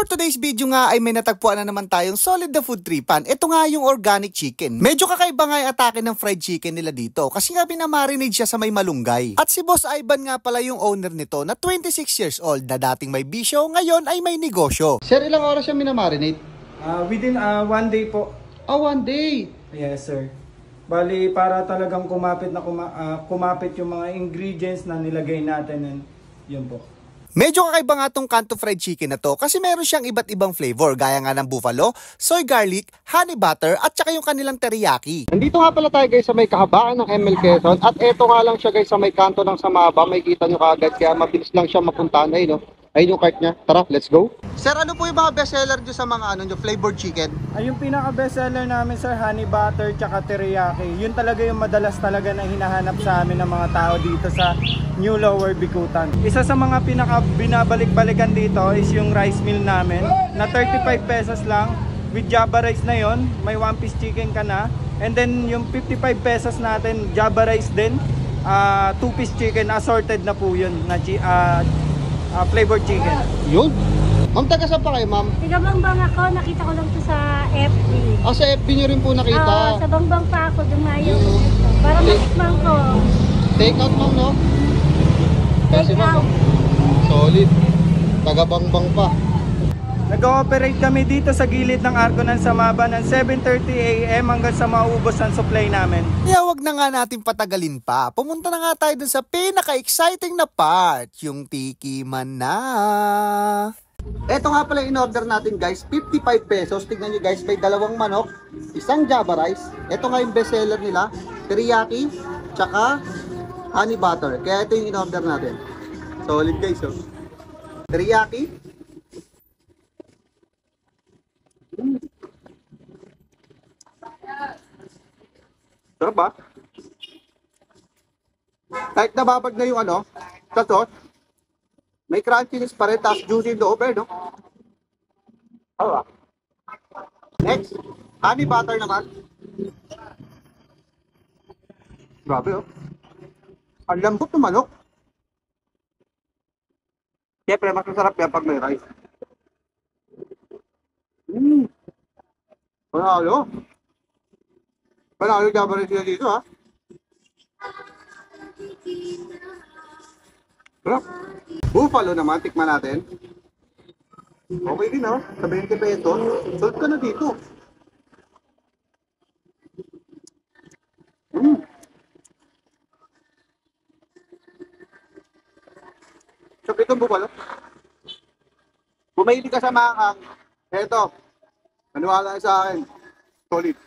For today's video nga ay may natagpuan na naman tayong solid na food tripan. Ito nga yung organic chicken. Medyo kakaiba nga yung atake ng fried chicken nila dito kasi nga binamarinade siya sa may malunggay. At si Boss Ivan nga pala yung owner nito na 26 years old na dating may bisyo, ngayon ay may negosyo. Sir, ilang oras siya minamarinate? Within 1 day po. Oh, 1 day? Yes, sir. Bali, para talagang kumapit yung mga ingredients na nilagay natin. And yun po. Medyo kakaiba nga tong Kanto fried chicken na to kasi meron siyang iba't ibang flavor gaya nga ng buffalo, soy garlic, honey butter at saka yung kanilang teriyaki. Nandito nga pala tayo guys sa may kahabaan ng ML Quezon at eto nga lang siya guys sa may kanto ng Samaba, may kita nyo kaagad kaya mabilis lang siya mapuntahan. Ayun, no? Ayun yung cart niya. Tara, let's go. Sir, ano po yung mga bestseller nyo sa mga flavored chicken? Ay, yung pinaka bestseller namin sir, honey butter tsaka teriyaki. Yun talaga yung madalas talaga na hinahanap sa amin ng mga tao dito sa New Lower Bicutan. Isa sa mga pinaka binabalik-balikan dito is yung rice meal namin na 35 pesos lang. With Java rice na yon, may 1 piece chicken ka na. And then yung 55 pesos natin, Java rice din, 2 piece chicken, assorted na po yun na flavored chicken. Yun. Ma'am, taga saan pa kayo, ma'am? Taga Bangbang ako, nakita ko lang to sa FB. Ah, sa FB nyo rin po nakita? Oo, sa Bangbang pa ako, dumayo. Para matikman ko. Take out, ma'am, no? Take out. Solid. Taga Bangbang pa. Nag-ooperate kami dito sa gilid ng Arco ng Samaba ng 7:30 AM hanggang sa maubos ang supply namin. Kaya wag na nga natin patagalin pa. Pumunta na nga tayo dun sa pinaka-exciting na part, yung tikiman na. Eto nga pala in-order natin guys, 55 pesos. Tignan nyo guys, may 2 manok, isang Java rice. Eto nga yung bestseller nila, teriyaki, tsaka honey butter. Kaya ito yung in-order natin. Solid guys, oh. Teriyaki. Sarap ba? Kahit nababag na yung sa sauce, may crunchiness pa rin, tapos juicy loob no? Next, honey butter naman. Grabe, oh. Ang lambot ng manok. Siyempre, mas masarap yan pag may rice. Panalo. Panalo Java rice sila dito, ha? Sarap. Buffalo naman, tikman natin. Okay din, ha? Sa 20 pesos. Sold ka na dito. So, itong buffalo. Bumili ka sa makakang. Eto. Maniwala sa akin. Solid.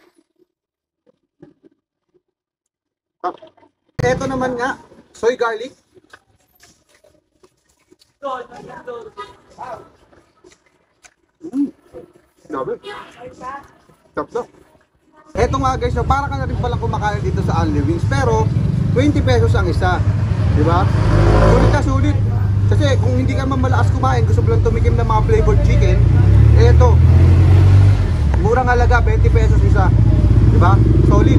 Eto naman nga. Soy garlic. Grabe. Top. Eto nga guys, so para ka na rin palang kumakain dito sa Only Wings. Pero 20 pesos ang isa. Diba? Sulit na sulit. Kasi kung hindi ka malakas kumain, gusto mo lang tumikim ng mga flavored chicken, eto. Murang halaga, 20 pesos isa. Diba? Solid.